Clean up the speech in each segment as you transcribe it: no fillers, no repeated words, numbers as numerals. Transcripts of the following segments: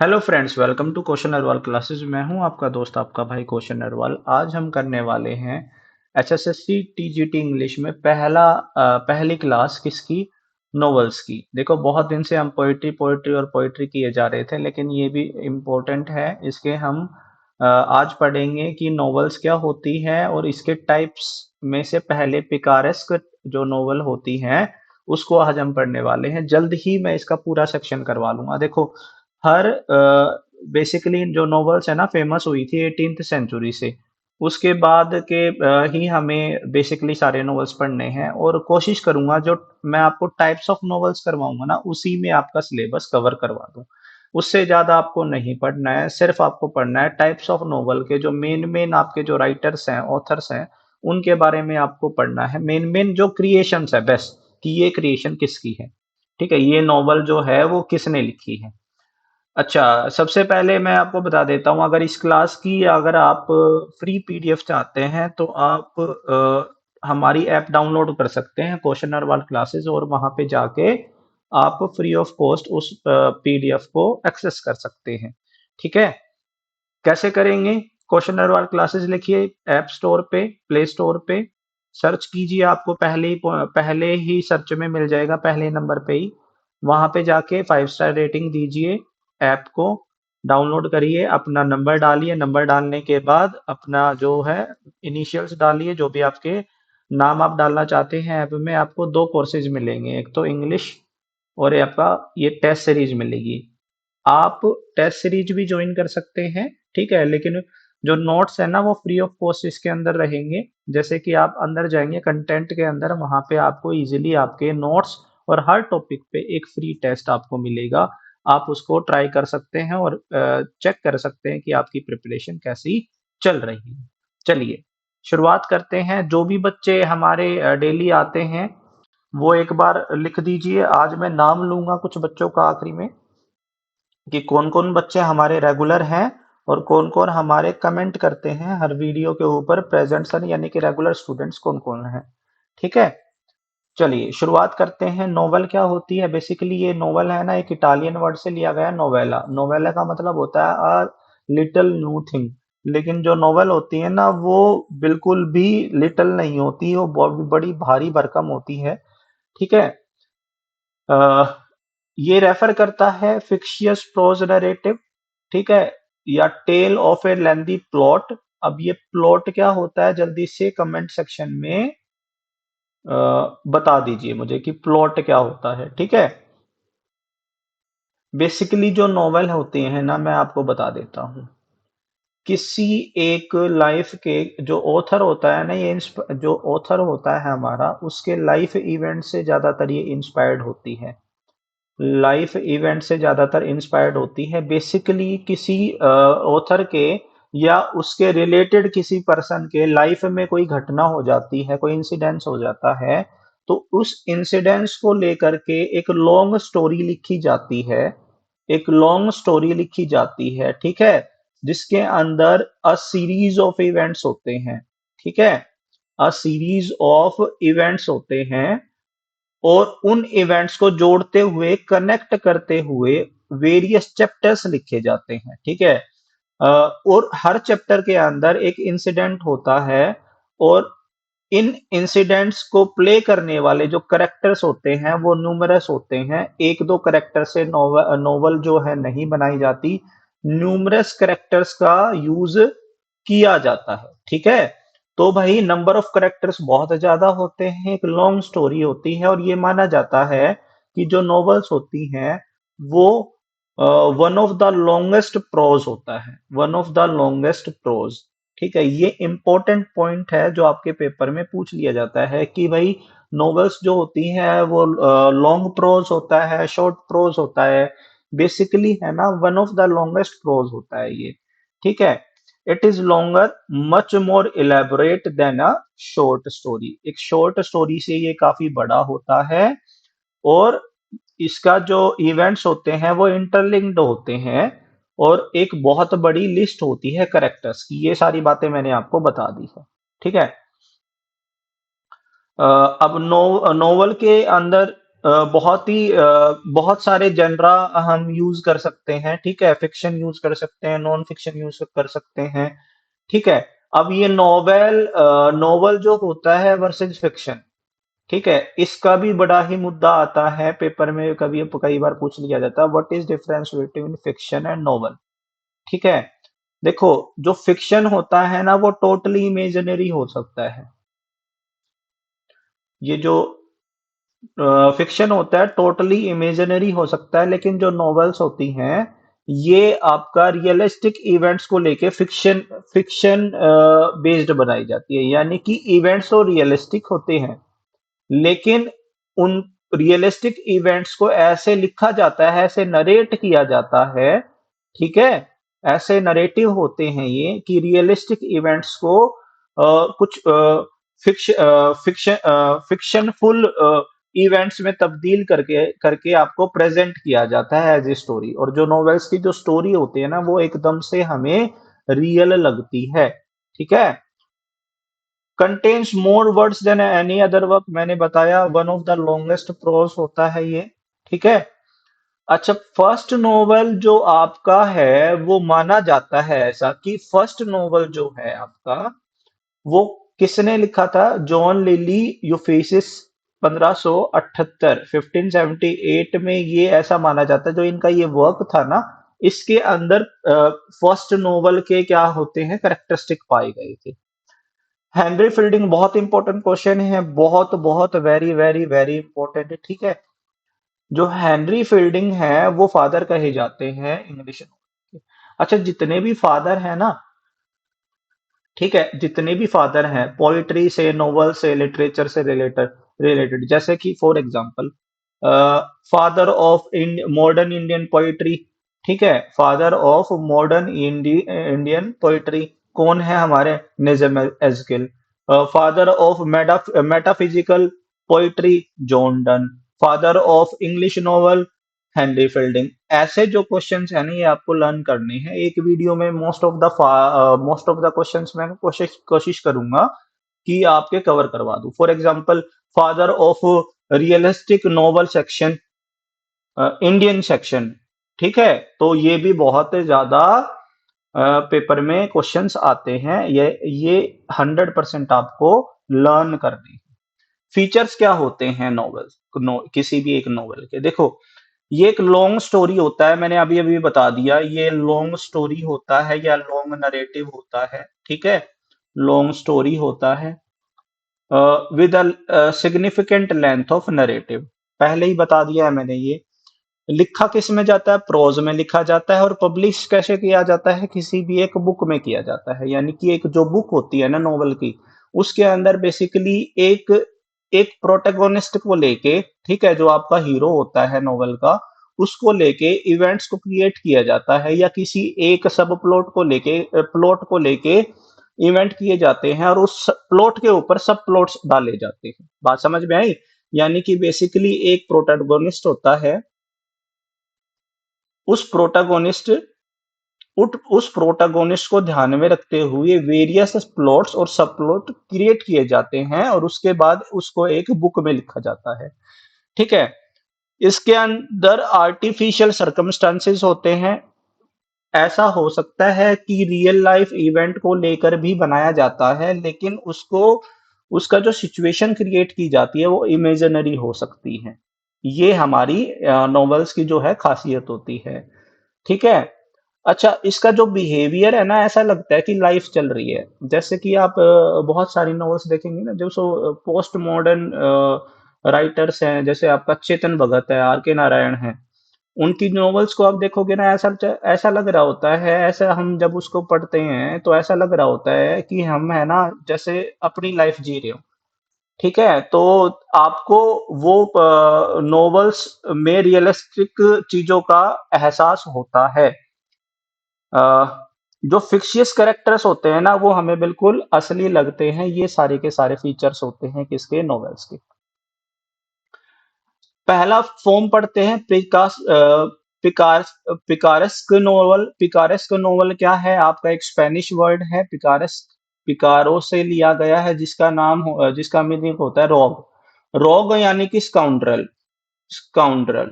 Hello friends, welcome to question Narwal classes. मैं हूं आपका दोस्त, आपका भाई क्वेश्चन नरवाल। आज हम करने वाले हैं एचएसएससी टीजीटी इंग्लिश में पहली क्लास किसकी, नॉवेल्स की। देखो, बहुत दिन से हम पोइट्री पोइट्री और पोइट्री किए जा रहे थे, लेकिन ये भी इम्पोर्टेंट है। इसके हम आज पढ़ेंगे कि नॉवेल्स क्या होती है और इसके टाइप्स में से पहले पिकारेस्क जो नॉवल होती है उसको आज हम पढ़ने वाले हैं। जल्द ही मैं इसका पूरा सेक्शन करवा लूंगा। देखो, हर बेसिकली जो नॉवेल्स है ना, फेमस हुई थी 18th सेंचुरी से। उसके बाद के ही हमें बेसिकली सारे नॉवेल्स पढ़ने हैं, और कोशिश करूंगा जो मैं आपको टाइप्स ऑफ नॉवेल्स करवाऊंगा ना, उसी में आपका सिलेबस कवर करवा दूं। उससे ज्यादा आपको नहीं पढ़ना है, सिर्फ आपको पढ़ना है टाइप्स ऑफ नॉवल के जो मेन मेन आपके जो राइटर्स हैं, ऑथर्स हैं, उनके बारे में आपको पढ़ना है। मेन मेन जो क्रिएशंस है, बेस्ट कि ये क्रिएशन किसकी है। ठीक है, ये नॉवल जो है वो किसने लिखी है। अच्छा, सबसे पहले मैं आपको बता देता हूँ, अगर इस क्लास की अगर आप फ्री पीडीएफ चाहते हैं तो आप हमारी ऐप डाउनलोड कर सकते हैं, क्वेश्चन नरवाल क्लासेस, और वहां पे जाके आप फ्री ऑफ कॉस्ट उस पीडीएफ को एक्सेस कर सकते हैं। ठीक है, कैसे करेंगे? क्वेश्चन नरवाल क्लासेस लिखिए ऐप स्टोर पे, प्ले स्टोर पे सर्च कीजिए। आपको पहले ही सर्च में मिल जाएगा, पहले नंबर पे ही। वहां पे जाके 5 स्टार रेटिंग दीजिए, ऐप को डाउनलोड करिए, अपना नंबर डालिए। नंबर डालने के बाद अपना जो है इनिशियल्स डालिए, जो भी आपके नाम आप डालना चाहते हैं। ऐप में आपको दो कोर्सेज मिलेंगे, एक तो इंग्लिश और ये आपका ये टेस्ट सीरीज मिलेगी। आप टेस्ट सीरीज भी ज्वाइन कर सकते हैं, ठीक है, लेकिन जो नोट्स है ना वो फ्री ऑफ कॉस्ट इसके अंदर रहेंगे। जैसे कि आप अंदर जाएंगे कंटेंट के अंदर, वहां पे आपको इजीली आपके नोट्स और हर टॉपिक पे एक फ्री टेस्ट आपको मिलेगा। आप उसको ट्राई कर सकते हैं और चेक कर सकते हैं कि आपकी प्रिपरेशन कैसी चल रही है। चलिए शुरुआत करते हैं। जो भी बच्चे हमारे डेली आते हैं वो एक बार लिख दीजिए। आज मैं नाम लूंगा कुछ बच्चों का आखिरी में, कि कौन-कौन बच्चे हमारे रेगुलर हैं और कौन-कौन हमारे कमेंट करते हैं हर वीडियो के ऊपर, प्रेजेंट सर, यानी कि रेगुलर स्टूडेंट्स कौन-कौन हैं। ठीक है, चलिए शुरुआत करते हैं। नोवेल क्या होती है? बेसिकली ये नोवेल है ना, एक इटालियन वर्ड से लिया गया है, नोवेला। नोवेला का मतलब होता है लिटिल न्यू थिंग। लेकिन जो नोवेल होती है ना, वो बिल्कुल भी लिटिल नहीं होती, वो बहुत बड़ी भारी भरकम होती है। ठीक है, अ, ये रेफर करता है फिक्शियस प्रोज नरेटिव, ठीक है, या tale of a lengthy plot. अब ये प्लॉट क्या होता है, जल्दी से कमेंट सेक्शन में बता दीजिए मुझे कि प्लॉट क्या होता है। ठीक है, बेसिकली जो नॉवेल होते हैं ना, मैं आपको बता देता हूँ। किसी एक लाइफ के जो ऑथर होता है ना, जो ऑथर होता है हमारा, उसके लाइफ इवेंट से ज्यादातर ये इंस्पायर्ड होती है। लाइफ इवेंट से ज्यादातर इंस्पायर्ड होती है। बेसिकली किसी ऑथर के या उसके रिलेटेड किसी पर्सन के लाइफ में कोई घटना हो जाती है, कोई इंसिडेंस हो जाता है, तो उस इंसिडेंस को लेकर के एक लॉन्ग स्टोरी लिखी जाती है। एक लॉन्ग स्टोरी लिखी जाती है, ठीक है, जिसके अंदर अ सीरीज ऑफ इवेंट्स होते हैं। ठीक है, अ सीरीज ऑफ इवेंट्स होते हैं, और उन इवेंट्स को जोड़ते हुए, कनेक्ट करते हुए वेरियस चैप्टर्स लिखे जाते हैं। ठीक है, और हर चैप्टर के अंदर एक इंसिडेंट होता है, और इन इंसिडेंट्स को प्ले करने वाले जो करेक्टर्स होते हैं वो न्यूमरस होते हैं। एक दो करेक्टर से नोवेल नोवेल जो है नहीं बनाई जाती, न्यूमरस करेक्टर्स का यूज किया जाता है। ठीक है, तो भाई नंबर ऑफ करेक्टर्स बहुत ज्यादा होते हैं, एक लॉन्ग स्टोरी होती है, और ये माना जाता है कि जो नॉवेल्स होती हैं वो one of the longest prose होता है, one of the longest prose. ठीक है, ये इंपॉर्टेंट पॉइंट है जो आपके पेपर में पूछ लिया जाता है कि भाई नॉवेल्स जो होती हैं वो लॉन्ग प्रोज होता है, शॉर्ट प्रोज होता है। बेसिकली है ना, one of the longest prose होता है ये। ठीक है, it is longer, much more elaborate than a short story. एक शॉर्ट स्टोरी से ये काफी बड़ा होता है, और इसका जो इवेंट्स होते हैं वो इंटरलिंक्ड होते हैं, और एक बहुत बड़ी लिस्ट होती है करेक्टर्स की। ये सारी बातें मैंने आपको बता दी है। ठीक है, अब नोवेल के अंदर बहुत सारे जनरा हम यूज कर सकते हैं, ठीक है। फिक्शन यूज कर सकते हैं, नॉन फिक्शन यूज कर सकते हैं, ठीक है। अब ये नॉवल जो होता है वर्सेस फिक्शन, ठीक है, इसका भी बड़ा ही मुद्दा आता है पेपर में, कभी कई बार पूछ लिया जाता है, what is difference between fiction and novel, ठीक है। देखो, जो फिक्शन होता है ना वो टोटली इमेजिनरी हो सकता है। ये जो फिक्शन होता है टोटली इमेजिनरी हो सकता है, लेकिन जो नॉवेल्स होती हैं ये आपका रियलिस्टिक इवेंट्स को लेके फिक्शन फिक्शन बेस्ड बनाई जाती है, यानी कि इवेंट्स तो रियलिस्टिक होते हैं, लेकिन उन रियलिस्टिक इवेंट्स को ऐसे लिखा जाता है, ऐसे नरेट किया जाता है, ठीक है। ऐसे नरेटिव होते हैं ये कि रियलिस्टिक इवेंट्स को कुछ फिक्शनफुल इवेंट्स में तब्दील करके करके आपको प्रेजेंट किया जाता है एज ए स्टोरी, और जो नॉवेल्स की जो स्टोरी होती है ना वो एकदम से हमें रियल लगती है, ठीक है। Contains more words than any other work, मैंने बताया one of the longest prose होता है ये, ठीक है। अच्छा, फर्स्ट नोवेल जो आपका है वो माना जाता है ऐसा कि फर्स्ट नोवेल जो है आपका वो किसने लिखा था, जॉन लिली यूफेसिस, 1578 1578 में, ये ऐसा माना जाता है जो इनका ये वर्क था ना, इसके अंदर फर्स्ट नोवेल के क्या होते हैं करेक्टरिस्टिक पाए गए थे। हेनरी फील्डिंग, बहुत इंपॉर्टेंट क्वेश्चन है, बहुत बहुत वेरी वेरी वेरी इंपॉर्टेंट है, ठीक है। जो हेनरी फील्डिंग है वो फादर कहे जाते हैं इंग्लिश नॉवल के। अच्छा, जितने भी फादर हैं ना, ठीक है, जितने भी फादर हैं पोइट्री से, नोवेल से, लिटरेचर से रिलेटेड रिलेटेड, जैसे कि for example father of modern Indian poetry, ठीक है, father of modern Indian poetry कौन है हमारे, Nissim Ezekiel. Father of metaphysical poetry, John Donne. Father of English novel, Henry Fielding. ऐसे जो क्वेश्चंस है ना ये आपको लर्न करने हैं एक वीडियो में। मोस्ट ऑफ द क्वेश्चंस मैं कोशिश कोशिश करूंगा कि आपके कवर करवा दूं। For example, father of realistic novel section, Indian section, ठीक है। तो ये भी बहुत ज्यादा पेपर में क्वेश्चंस आते हैं, ये 100% आपको लर्न करने हैं। फीचर्स क्या होते हैं नॉवेल्स, किसी भी एक नॉवेल के, देखो, ये एक लॉन्ग स्टोरी होता है, मैंने अभी अभी बता दिया, ये लॉन्ग स्टोरी होता है या लॉन्ग नरेटिव होता है, ठीक है। लॉन्ग स्टोरी होता है with a significant length of narrative, पहले ही बता दिया है मैंने ये। लिखा किस में जाता है, प्रोज में लिखा जाता है, और पब्लिश कैसे किया जाता है, किसी भी एक बुक में किया जाता है, यानी कि एक जो बुक होती है ना नॉवेल की, उसके अंदर बेसिकली एक एक प्रोटैगनिस्ट को लेके, ठीक है, जो आपका हीरो होता है नॉवेल का, उसको लेके इवेंट्स को क्रिएट किया जाता है, या किसी एक सब प्लॉट को लेके इवेंट किए जाते हैं, और उस प्लॉट के ऊपर सब प्लॉट्स डाले जाते हैं। बात समझ में आई? यानी कि बेसिकली एक प्रोटैगनिस्ट होता है, उस प्रोटैगनिस्ट उस प्रोटैगनिस्ट को ध्यान में रखते हुए वेरियस प्लॉट्स और सब प्लॉट क्रिएट किए जाते हैं, और उसके बाद उसको एक बुक में लिखा जाता है, ठीक है। इसके अंदर आर्टिफिशियल सर्कमस्टांसेस होते हैं, ऐसा हो सकता है कि रियल लाइफ इवेंट को लेकर भी बनाया जाता है, लेकिन उसको उसका जो सिचुएशन क्रिएट की जाती है वो इमेजिनरी हो सकती है। ये हमारी नॉवेल्स की जो है खासियत होती है, ठीक है। अच्छा, इसका जो बिहेवियर है ना, ऐसा लगता है कि लाइफ चल रही है, जैसे कि आप बहुत सारी नॉवेल्स देखेंगे ना, जो पोस्ट मॉडर्न राइटर्स हैं, जैसे आपका चेतन भगत है, आर के नारायण है, उनकी नॉवेल्स को आप देखोगे ना, ऐसा लग रहा होता है, ऐसा हम जब उसको पढ़ते हैं तो ऐसा लग रहा होता है कि हम है ना जैसे अपनी लाइफ जी रहे हो, ठीक है। तो आपको वो नॉवेल्स में रियलिस्टिक चीजों का एहसास होता है। अ, जो फिक्शियस कैरेक्टर्स होते हैं ना वो हमें बिल्कुल असली लगते हैं, ये सारे के सारे फीचर्स होते हैं किसके, नॉवेल्स के। पहला फॉर्म पढ़ते हैं पिकारेस्क नोवेल। पिकारेस्क नोवेल क्या है, आपका एक स्पेनिश वर्ड है पिकारेस्क, पिकारो से लिया गया है, जिसका मीनिंग होता है रॉब। रॉब यानी कि स्काउंड्रल, स्काउंड्रल,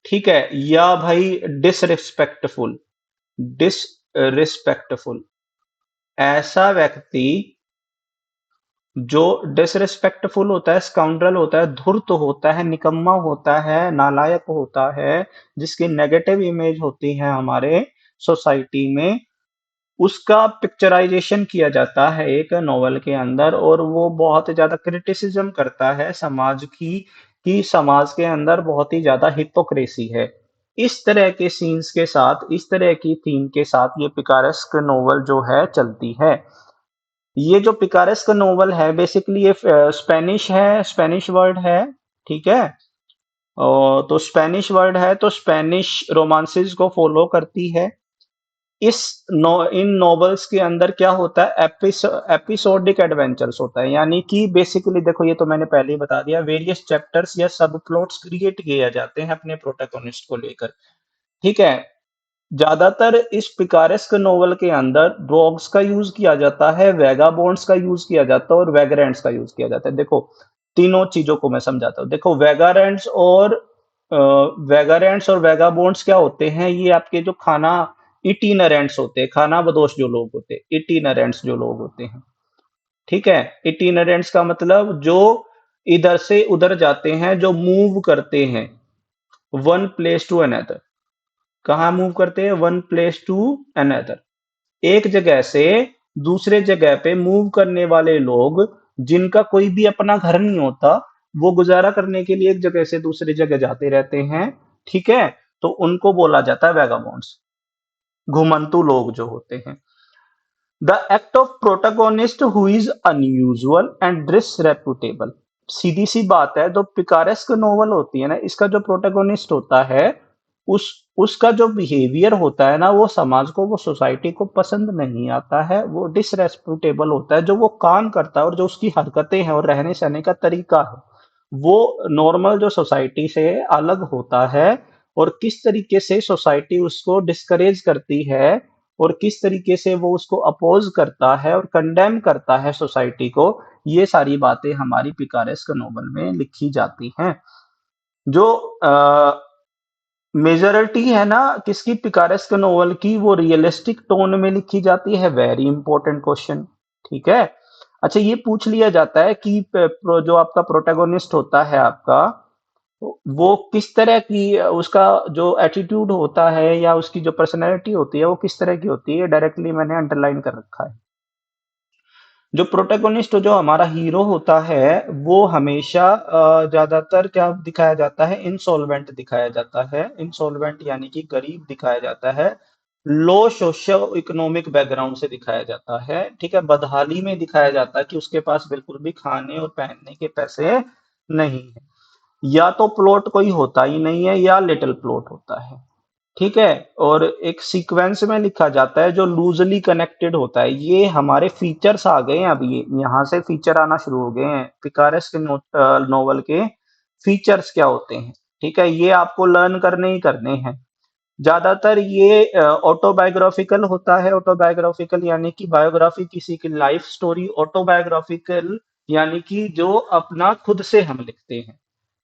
ठीक है, या भाई डिसरिस्पेक्टफुल, डिसरिस्पेक्टफुल, ऐसा व्यक्ति जो डिसरिस्पेक्टफुल होता है, स्काउंड्रल होता है, धूर्त होता है, निकम्मा होता है, नालायक होता है, जिसकी नेगेटिव इमेज होती है हमारे सोसाइटी में, उसका पिक्चराइजेशन किया जाता है एक नॉवल के अंदर, और वो बहुत ज्यादा क्रिटिसिज्म करता है समाज की, कि समाज के अंदर बहुत ही ज्यादा हिपोक्रेसी है। इस तरह के सीन्स के साथ, इस तरह की थीम के साथ ये पिकारेस्क नॉवल जो है चलती है। ये जो पिकारेस्क नॉवल है बेसिकली ये स्पेनिश है, स्पेनिश वर्ड है, ठीक है। और तो स्पेनिश वर्ड है, तो स्पेनिश रोमांसेस को फॉलो करती है। इस इन नॉवेल्स के अंदर क्या होता है, एपिसोडिक एडवेंचर्स होता है, यानी कि बेसिकली देखो, ये तो मैंने पहले ही बता दिया, वेरियस चैप्टर्स या सब प्लॉट्स क्रिएट किए जाते हैं अपने प्रोटैगनिस्ट को लेकर, ठीक है। ज्यादातर इस पिकारेस्क नोवेल के अंदर डॉग्स का यूज किया जाता है, वेगाबोंड्स का यूज किया जाता है, और वेगारेंट्स का यूज किया जाता है। देखो, तीनों चीजों को मैं समझाता हूँ। देखो, वेगारेंट्स और वेगाबोंड्स क्या होते हैं, ये आपके जो खाना इटिनरेंट्स होते हैं, खाना बदोश जो लोग होते हैं, इटिनरेंट्स जो लोग होते हैं, ठीक है। इटिनरेंट्स का मतलब जो इधर से उधर जाते हैं, जो मूव करते हैं वन प्लेस टू अनदर। कहाँ मूव करते हैं, वन प्लेस टू अनदर, एक जगह से दूसरे जगह पे मूव करने वाले लोग, जिनका कोई भी अपना घर नहीं होता, वो गुजारा करने के लिए एक जगह से दूसरी जगह जाते रहते हैं, ठीक है। तो उनको बोला जाता है वैगाबॉन्ड्स, घुमंतु लोग जो होते हैं। The act of protagonist who is unusual and disreputable. सीधी सी बात है, जो पिकारेस्क नोवेल होती है ना, इसका जो प्रोटागोनिस्ट होता है, उस उसका जो बिहेवियर होता है ना, वो समाज को, वो सोसाइटी को पसंद नहीं आता है, वो डिसरेस्पेक्टेबल होता है। जो वो काम करता है और जो उसकी हरकतें हैं और रहने सहने का तरीका है, वो नॉर्मल जो सोसाइटी से अलग होता है, और किस तरीके से सोसाइटी उसको डिस्करेज करती है, और किस तरीके से वो उसको अपोज करता है और कंडेम करता है सोसाइटी को, ये सारी बातें हमारी पिकारेस्क नोवेल में लिखी जाती हैं। जो मेजोरिटी है ना किसकी, पिकारेस्क नोवेल की, वो रियलिस्टिक टोन में लिखी जाती है। वेरी इंपॉर्टेंट क्वेश्चन, ठीक है। अच्छा, ये पूछ लिया जाता है कि जो आपका प्रोटैगोनिस्ट होता है आपका, वो किस तरह की, उसका जो एटीट्यूड होता है या उसकी जो पर्सनैलिटी होती है, वो किस तरह की होती है, डायरेक्टली मैंने अंडरलाइन कर रखा है। जो प्रोटैगोनिस्ट, जो हमारा हीरो होता है, वो हमेशा ज्यादातर क्या दिखाया जाता है, इंसॉल्वेंट दिखाया जाता है। इंसॉल्वेंट यानी कि गरीब दिखाया जाता है, लो सोशल इकोनॉमिक बैकग्राउंड से दिखाया जाता है, ठीक है। बदहाली में दिखाया जाता है कि उसके पास बिल्कुल भी खाने और पहनने के पैसे नहीं है, या तो प्लॉट कोई होता ही नहीं है, या लिटिल प्लॉट होता है, ठीक है। और एक सीक्वेंस में लिखा जाता है जो लूजली कनेक्टेड होता है। ये हमारे फीचर्स आ गए हैं, अब ये यहाँ से फीचर आना शुरू हो गए हैं पिकारेस के नोवेल के। फीचर्स क्या होते हैं, ठीक है, ये आपको लर्न करने ही करने हैं। ज्यादातर ये ऑटोबायोग्राफिकल होता है। ऑटोबायोग्राफिकल यानी कि बायोग्राफी, किसी की लाइफ स्टोरी। ऑटोबायोग्राफिकल यानी कि जो अपना खुद से हम लिखते हैं,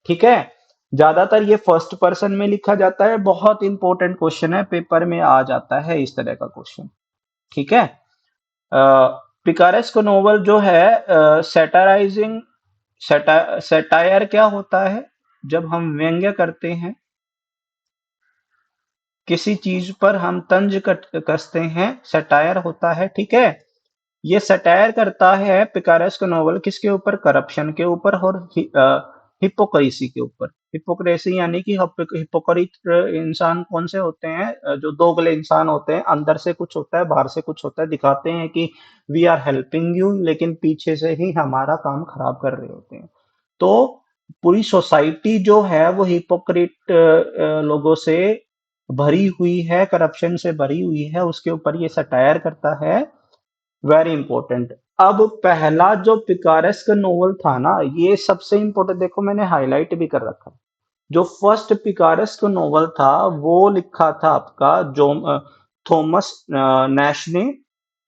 ठीक है। ज्यादातर ये फर्स्ट पर्सन में लिखा जाता है। बहुत इंपॉर्टेंट क्वेश्चन है, पेपर में आ जाता है इस तरह का क्वेश्चन, ठीक है। पिकारेस्क नोवेल जो है सेटाराइजिंग, सेटायर क्या होता है, जब हम व्यंग्य करते हैं, किसी चीज पर हम तंज कसते हैं, सटायर होता है, ठीक है। ये सटायर करता है पिकारेस्क नोवेल किसके ऊपर, करप्शन के ऊपर और हिपोक्रेसी के ऊपर। हिपोक्रेसी यानी कि हिपोक्रेट इंसान कौन से होते हैं, जो दोगले इंसान होते हैं, अंदर से कुछ होता है, बाहर से कुछ होता है, दिखाते हैं कि वी आर हेल्पिंग यू, लेकिन पीछे से ही हमारा काम खराब कर रहे होते हैं। तो पूरी सोसाइटी जो है वो हिपोक्रेट लोगों से भरी हुई है, करप्शन से भरी हुई है, उसके ऊपर ये सटायर करता है। Very important. अब पहला जो पिकारेस्क नोवेल था ना, ये सबसे इंपॉर्टेंट, देखो मैंने हाईलाइट भी कर रखा है। जो फर्स्ट पिकारेस्क नोवेल था वो लिखा था आपका जो थॉमस नैश ने,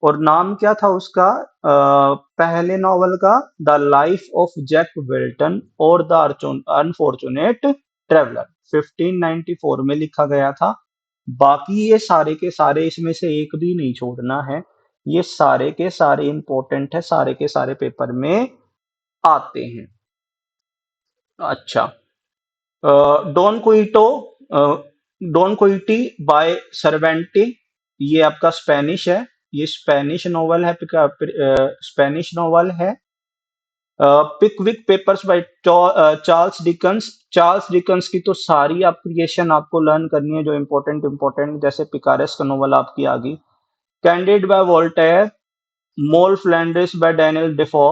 और नाम क्या था उसका पहले नॉवल का? The life of Jack Wilton और द अनफॉर्चुनेट ट्रेवलर, 1594 में लिखा गया था। बाकी ये सारे के सारे, इसमें से एक भी नहीं छोड़ना है, ये सारे के सारे इंपॉर्टेंट है, सारे के सारे पेपर में आते हैं। अच्छा, Don Quixote, Don Quixote by Cervantes, ये आपका स्पेनिश है, ये स्पेनिश नॉवल है, स्पेनिश नॉवल है। Pickwick Papers by Charles Dickens, Charles Dickens की तो सारी आप क्रिएशन आपको लर्न करनी है जो इंपॉर्टेंट इंपॉर्टेंट, जैसे पिकारेस का नॉवल आपकी आ गई। Candide by Voltaire, Moll Flanders by Daniel Defoe,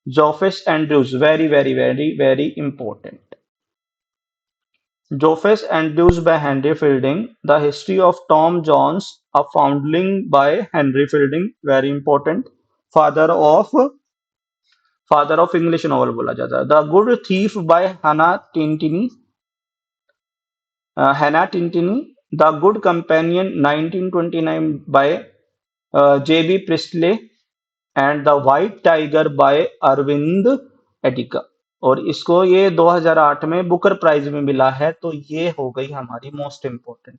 Joseph Andrews, very very very very important. Joffes Andrews by Henry Fielding, The History of Tom Jones, A Foundling by Henry Fielding, very important, father of father of English novel बोला जाता है। The Good Thief by Hannah Tintini, The Good Companion 1929 by J.B. Priestley, and the White Tiger by Aravind Adiga. और इसको ये 2008 में Booker prize में मिला है, तो ये हो गई हमारी मोस्ट इंपोर्टेंट।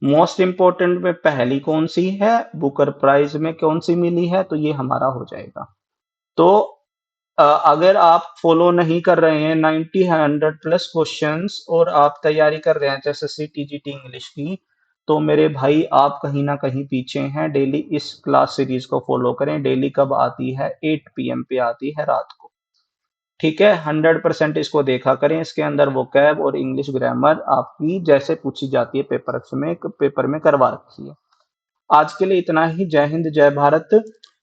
मोस्ट इंपोर्टेंट में पहली कौन सी है, बुकर प्राइज में कौन सी मिली है, तो ये हमारा हो जाएगा। तो अगर आप फॉलो नहीं कर रहे हैं 90 100 प्लस क्वेश्चंस और आप तैयारी कर रहे हैं एसएससी टीजीटी इंग्लिश की, तो मेरे भाई आप कहीं ना कहीं पीछे हैं। डेली इस क्लास सीरीज को फॉलो करें। डेली कब आती है? 8 पीएम पे आती है, रात को। ठीक है, 100% इसको देखा करें। इसके अंदर वोकैब और इंग्लिश ग्रामर आपकी जैसे पूछी जाती है पेपर में करवा रखी है। आज के लिए इतना ही। जय हिंद, जय भारत।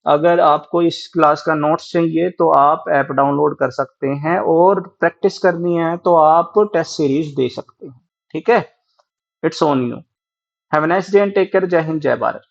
अगर आपको इस क्लास का नोट्स चाहिए तो आप ऐप डाउनलोड कर सकते हैं, और प्रैक्टिस करनी है तो आप टेस्ट सीरीज दे सकते हैं। ठीक है, it's on you. Have a nice day and take care. जय हिंद, जय भारत।